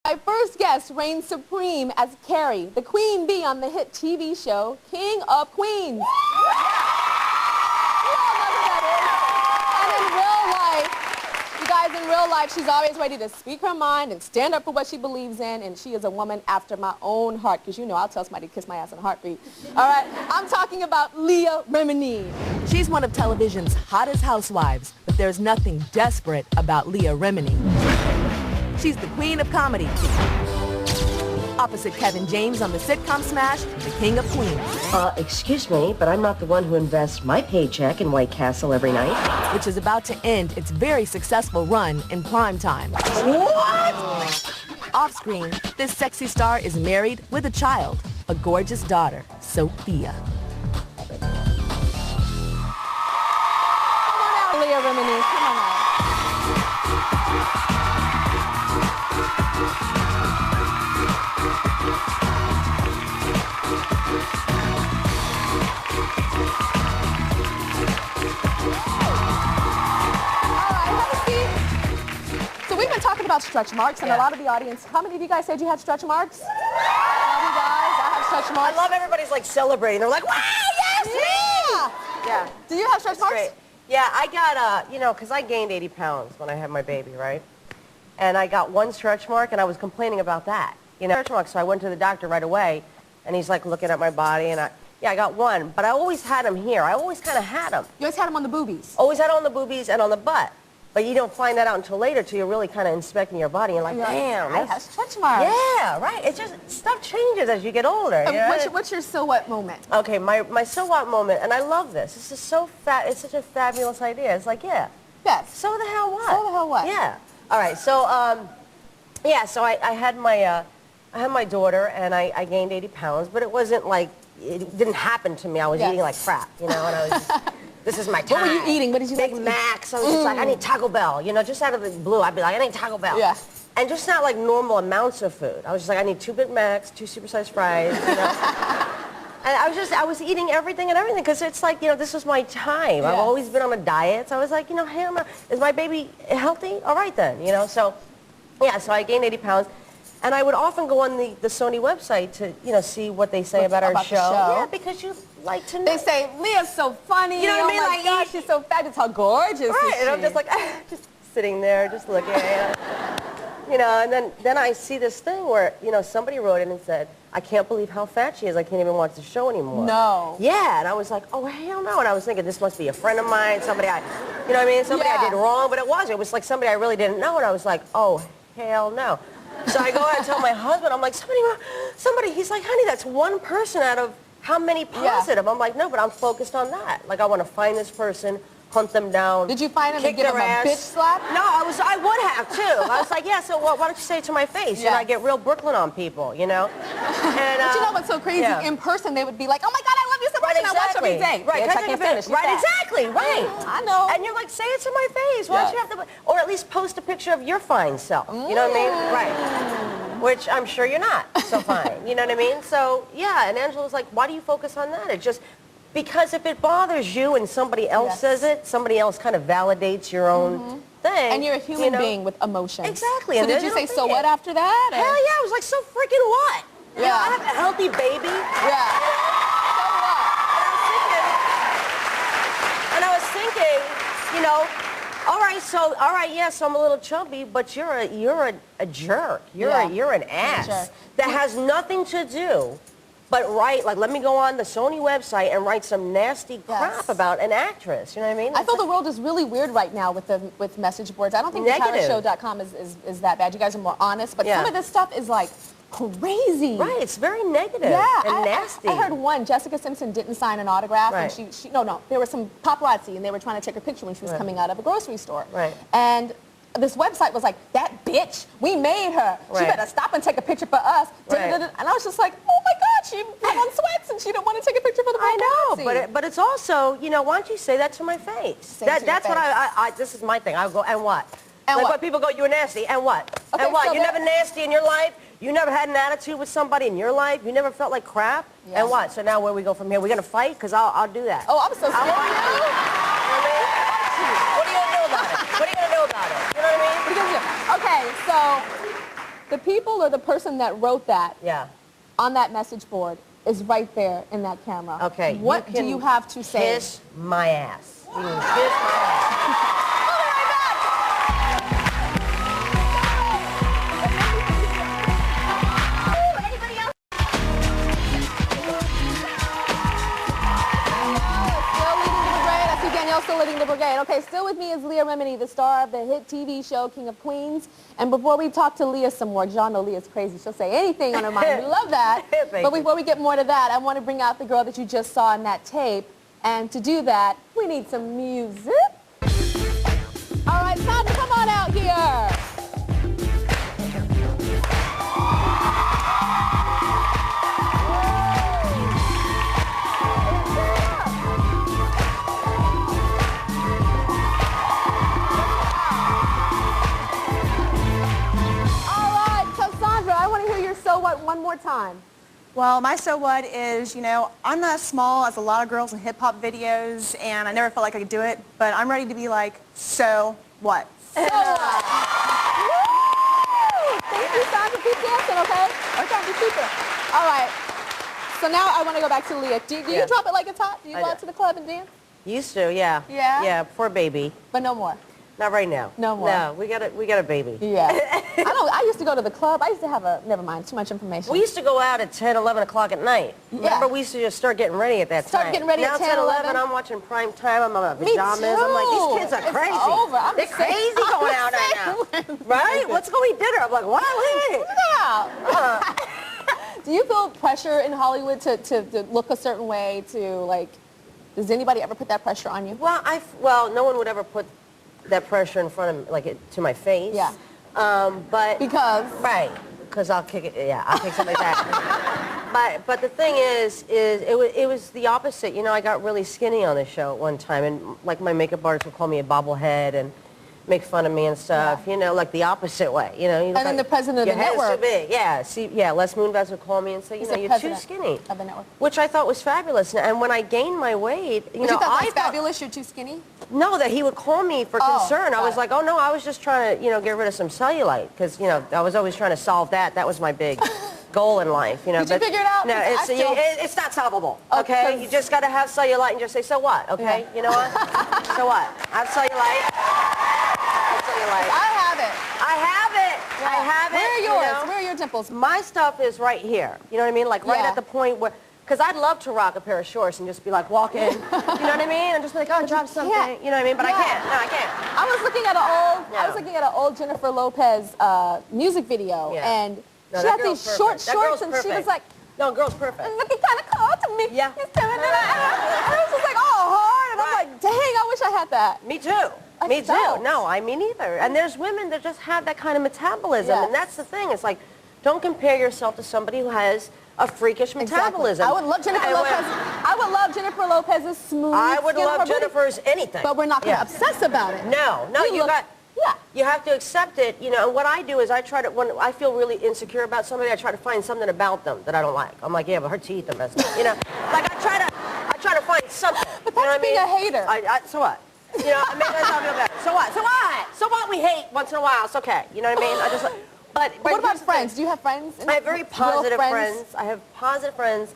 My first guest reigns supreme as Carrie, the queen bee on the hit TV show King of Queens. You all know who that is. And in real life, you guys, in real life, she's always ready to speak her mind and stand up for what she believes in, and she is a woman after my own heart, because you know I'll tell somebody to kiss my ass in a heartbeat. All right, I'm talking about Leah Remini. She's one of television's hottest housewives, but there's nothing desperate about Leah Remini. She's the queen of comedy. Opposite Kevin James on the sitcom smash, The King of Queens. Excuse me, but I'm not the one who invests my paycheck in White Castle every night. Which is about to end its very successful run in prime time. What? Off-screen, this sexy star is married with a child, a gorgeous daughter, Sophia. Come on out, Leah Remini. Come on out. Talking about stretch marks, and a lot of the audience, how many of you guys said you had stretch marks? A lot of you guys, I have stretch marks. I love everybody's like celebrating. They're like, wow, yes, me! Yeah. Do you have stretch marks? Great. Yeah, I got, you know, because I gained 80 pounds when I had my baby, right? And I got one stretch mark, and I was complaining about that. You know, stretch mark, so I went to the doctor right away, and he's like looking at my body, and I got one, but I always had them here. I always kind of had them. You always had them on the boobies? Always had them on the boobies and on the butt. But you don't find that out until later, till you're really kind of inspecting your body and like, damn, I have stretch marks. Yeah, right. It's just, stuff changes as you get older. You know? What's your so what moment? Okay, my so what moment, and I love this. This is so it's such a fabulous idea. It's like, yeah. Yes. So the hell what? So the hell what? Yeah. All right, so, yeah, so I had my daughter, and I gained 80 pounds, but it wasn't like, it didn't happen to me. I was eating like crap, you know, and I was just, this is my time. What were you eating? What did you Big Macs. I was just like, I need Taco Bell. You know, just out of the blue, I'd be like, I need Taco Bell. Yeah. And just not like normal amounts of food. I was just like, I need 2 Big Macs, 2 supersized fries, you know. And I was eating everything and everything, because it's like, you know, this was my time. Yeah. I've always been on a diet, so I was like, you know, hey, is my baby healthy? All right then, you know. So, yeah, so I gained 80 pounds. And I would often go on the Sony website to, you know, see what they say about our show. Yeah, because you like to know. They say, Leah's so funny. You know what I mean? Oh my gosh, she's so fabulous. How gorgeous is she? And I'm just like, just sitting there, just looking at it. You know, and then I see this thing where, you know, somebody wrote in and said, I can't believe how fat she is. I can't even watch the show anymore. No. Yeah, and I was like, oh, hell no. And I was thinking, this must be a friend of mine, somebody you know what I mean? Somebody I did wrong, but it wasn't. It was like somebody I really didn't know, and I was like, oh, hell no. So I go out and tell my husband, I'm like, somebody, he's like, honey, that's one person out of how many positive? Yeah. I'm like, no, but I'm focused on that. Like, I want to find this person, hunt them down. Did you find him and give him a bitch slap? No, I would have, too. I was like, yeah, so why don't you say it to my face? Yeah. And I get real Brooklyn on people, you know? And, but you know what's so crazy? Yeah. In person, they would be like, oh my God, I love you so much, and I watch every day. Right, bitch, I can't finish. Right, exactly, right. I know. And you're like, say it to my face. Why don't you have to, or at least post a picture of your fine self. You know what I mean? Right. Which I'm sure you're not so fine. You know what I mean? So, yeah, and Angela's like, why do you focus on that? It just, because if it bothers you and somebody else says it, somebody else kind of validates your own thing. And you're a human being with emotions. Exactly. So and did you say, so what after that? Hell yeah, I was like, so freaking what? Yeah. You know, I have a healthy baby. Yeah. And I was thinking, you know, all right, so yes, I'm a little chubby, but you're a jerk. You're an ass that has nothing to do but write, like, let me go on the Sony website and write some nasty crap about an actress. You know what I mean? I feel the world is really weird right now with message boards. I don't think TyraShow.com is that bad. You guys are more honest, but some of this stuff is like crazy. Right, it's very negative and nasty. I heard one, Jessica Simpson didn't sign an autograph, and there were some paparazzi, and they were trying to take her picture when she was coming out of a grocery store. Right. And this website was like, that bitch, we made her. She better stop and take a picture for us. And I was just like, oh my God, she put on sweats and she didn't want to take a picture for the paparazzi. I know, but it's also, you know, why don't you say that to my face? That's what this is my thing. I go, and what? And like what people go, you're nasty, and what? Okay, and what? So you're never nasty in your life? You never had an attitude with somebody in your life? You never felt like crap? Yeah. And what? So now where we go from here? We're going to fight? Because I'll do that. Oh, I'm so scared. What are you going to do about it? What are you going to do about it? You know what I mean? Okay, so The people or the person that wrote that on that message board is right there in that camera. Okay. What do you have to say? Kiss my ass. You can kiss my ass. Still leading the brigade. Okay, still with me is Leah Remini, the star of the hit TV show King of Queens. And before we talk to Leah some more, because y'all know Leah's crazy. She'll say anything on her mind. We love that. But before we get more to that, I want to bring out the girl that you just saw in that tape. And to do that, we need some music. All right, Tyra, come on out here. So what, one more time? Well, my so what is, you know, I'm not as small as a lot of girls in hip-hop videos, and I never felt like I could do it, but I'm ready to be like, so what? So what? Thank you, Sandra. Keep dancing, okay? Okay, keep it. All right. So now I want to go back to Leah. Do you drop it like it's hot? Do you go out to the club and dance? Used to, yeah. Yeah? Yeah, poor baby. But no more? Not right now. No more? No, we got a baby. Yeah. I used to go to the club. I used to have a, never mind, too much information. We used to go out at 10, 11 o'clock at night. Yeah. Remember, we used to just start getting ready at that time. Start getting ready at 10, 11? I'm watching prime time. I'm on Me pajamas. too. I'm like, these kids are crazy. It's over. They're crazy going out right now. Right? Let's go eat dinner. I'm like, what? Yeah. Do you feel pressure in Hollywood to look a certain way, to like, does anybody ever put that pressure on you? Well, no one would ever put that pressure in front of, like, to my face. Yeah. But because? Right. Because I'll kick it. Yeah, I'll kick somebody's ass. But the thing is it was the opposite. You know, I got really skinny on the show at one time, and like my makeup artist would call me a bobblehead and make fun of me and stuff. Yeah. You know, like the opposite way. You know. And then the president of the network. Your head's too big. Yeah. See, yeah. Les Moonves would call me and say, you know, you're too skinny. Of the network. Which I thought was fabulous. And when I gained my weight, you thought that was fabulous? You're too skinny? No, that he would call me for concern. I was like, oh no, I was just trying to, you know, get rid of some cellulite, because, you know, I was always trying to solve that. That was my big goal in life, you know. Did you figure it out? No, it's not solvable. Okay, you just got to have cellulite and just say, so what? Okay, you know what? So what? I have cellulite. I have it. I have it. Yeah. I have it. Where are yours? You know? Where are your dimples? My stuff is right here. You know what I mean? Like right at the point where. Because I'd love to rock a pair of shorts and just be like walking, you know what I mean? And just be like, oh, drop something, you know what I mean? But I can't. No, I can't. I was looking at an old Jennifer Lopez music video, and she had these short shorts, and she was like, no, girl's perfect. Looking kind of cold to me. Yeah. And I was just like, oh, hard, and I'm like, dang, I wish I had that. Me too. Me too. No, I mean either. And there's women that just have that kind of metabolism, and that's the thing. It's like, don't compare yourself to somebody who has a freakish metabolism. I would love Jennifer Lopez. I would love Jennifer Lopez's smooth. I would love Jennifer's anything. But we're not going to obsess about it. No, you have to accept it. You know, and what I do is I try to, when I feel really insecure about somebody, I try to find something about them that I don't like. I'm like, yeah, but her teeth are messed up. You know, like I try to find something. But that's being a hater. So what? You know, I make myself feel better. So what? So what? So what? We hate once in a while. It's okay. You know what I mean? I just. But what about friends? Do you have friends? I have very positive friends. I have positive friends.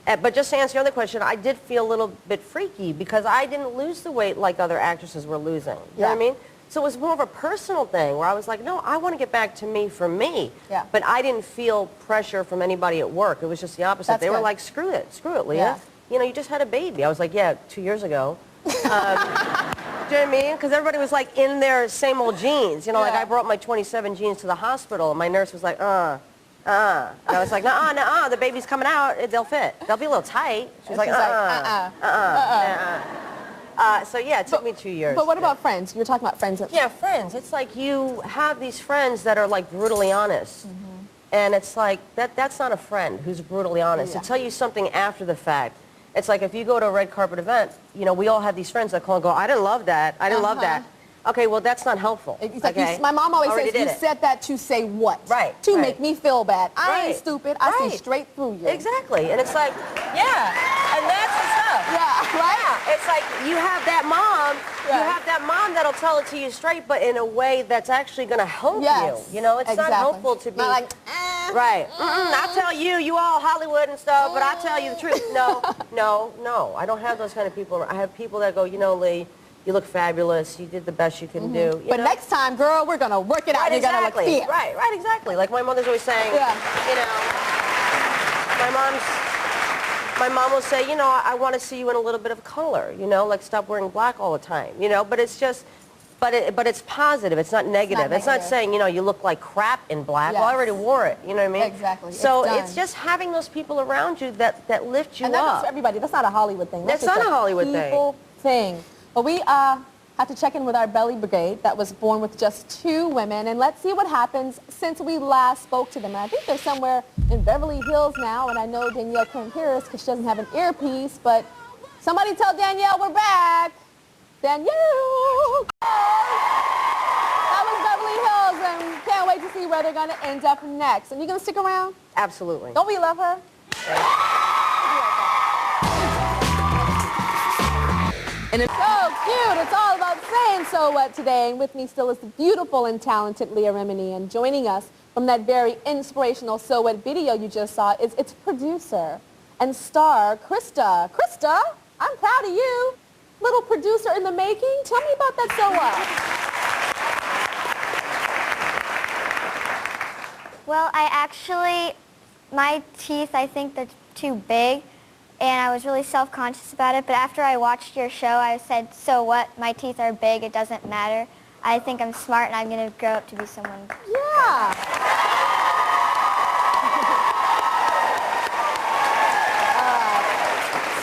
But just to answer your other question, I did feel a little bit freaky because I didn't lose the weight like other actresses were losing. You know what I mean? So it was more of a personal thing where I was like, no, I want to get back to me for me. Yeah. But I didn't feel pressure from anybody at work. It was just the opposite. They were like, screw it, Leah. Yeah. You know, you just had a baby. I was like, yeah, 2 years ago. Do you know what I mean? Because everybody was like in their same old jeans. You know, like I brought my 27 jeans to the hospital, and my nurse was like, And I was like, nuh-uh, the baby's coming out. They'll fit. They'll be a little tight. She was like, So yeah, it took me 2 years. But what about friends? You were talking about friends. Yeah, friends. It's like you have these friends that are like brutally honest. And it's like, that's not a friend who's brutally honest. To tell you something after the fact. It's like if you go to a red carpet event, you know, we all have these friends that call and go, I didn't love that. I didn't love that. Okay, well, that's not helpful. Like my mom always says, you said that to say what? Right. To make me feel bad. I ain't stupid. I see straight through you. Exactly. And it's like, yeah. And that's the stuff. Yeah. Right? Yeah, it's like you have that mom. Right. You have that mom that'll tell it to you straight, but in a way that's actually going to help you. You know, it's not helpful to be not like, right. I tell you, you all Hollywood and stuff, but I tell you the truth. No, no, no. I don't have those kind of people. I have people that go, you know, Lee, you look fabulous. You did the best you can do. But next time, girl, we're going to work it out. You're going to look fierce. Right, exactly. Like my mother's always saying, you know, my mom will say, you know, I want to see you in a little bit of color, you know, like stop wearing black all the time, you know, but it's just, but it's positive. It's not negative. It's not saying, you know, you look like crap in black. Well, I already wore it, you know what I mean? Exactly. So it's just having those people around you that lift you up. And that's for everybody. That's not a Hollywood thing. That's not a Hollywood thing. But we have to check in with our Belly Brigade that was born with just 2 women, and let's see what happens since we last spoke to them. And I think they're somewhere in Beverly Hills now, and I know Danielle can't hear us because she doesn't have an earpiece, but somebody tell Danielle we're back. Danielle! That was Beverly Hills, and can't wait to see where they're going to end up next. And you going to stick around? Absolutely. Don't we love her? And it's so cute. It's all about saying so what today. And with me still is the beautiful and talented Leah Remini. And joining us from that very inspirational So What video you just saw is its producer and star, Krista. Krista, I'm proud of you. Little producer in the making. Tell me about that So What. Well, my teeth, I think they're too big. And I was really self-conscious about it, but after I watched your show, I said, so what? My teeth are big, it doesn't matter. I think I'm smart, and I'm going to grow up to be someone. Yeah.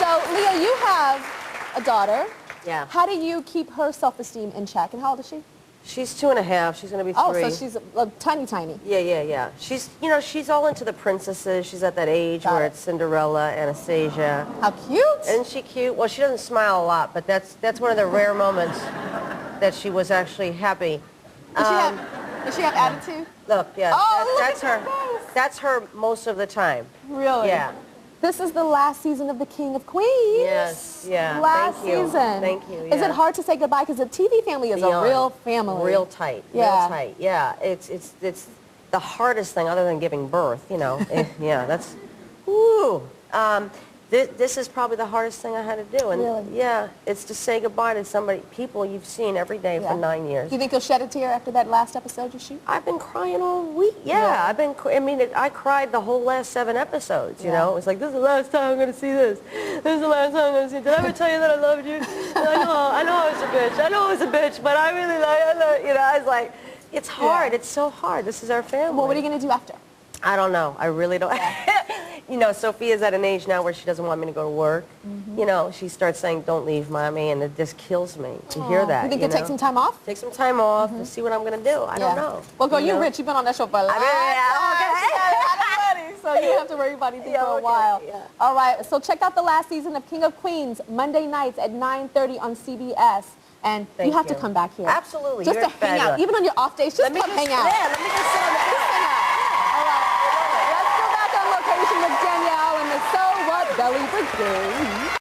So, Leah, you have a daughter. Yeah. How do you keep her self-esteem in check? And how old is she? She's 2.5. She's going to be 3. Oh, so she's tiny. Yeah. She's, you know, she's all into the princesses. She's at that age where it's Cinderella, Anastasia. How cute. Isn't she cute? Well, she doesn't smile a lot, but that's one of the rare moments that she was actually happy. Does she have attitude? Look, yeah, that's her. Face. That's her most of the time. Really? Yeah. This is the last season of The King of Queens. Yes, yeah. Last Thank you. season. Thank you. Is it hard to say goodbye? Because the TV family is a real family. Real tight. Yeah. Real tight. Yeah. It's the hardest thing other than giving birth, you know. Yeah, that's, woo. This is probably the hardest thing I had to do. And really? Yeah, it's to say goodbye to people you've seen every day for 9 years. Do you think you'll shed a tear after that last episode you shoot? I've been crying all week. Yeah. I cried the whole last 7 episodes, you know. It's like, this is the last time I'm going to see this. This is the last time I'm going to see it. Did I ever tell you that I loved you? I know I was a bitch. I know I was a bitch, but I really you know, I was like, it's hard. Yeah. It's so hard. This is our family. Well, what are you going to do after? I don't know. I really don't. Yeah. You know, Sophia's at an age now where she doesn't want me to go to work. You know, she starts saying, don't leave, Mommy, and it just kills me to hear that. You think you'll take some time off? Take some time off and see what I'm going to do. I don't know. Well, girl, you're rich. You've been on that show for a long time. So you don't have to worry about anything for a while. Yeah. All right. So check out the last season of King of Queens, Monday nights at 9:30 on CBS. And you have to come back here. Absolutely. Just to hang out. Even on your off days, just come hang out. Yeah, let me just sit on the couch. All right. Let's go back on location with Danielle and the So What Belly Brigade.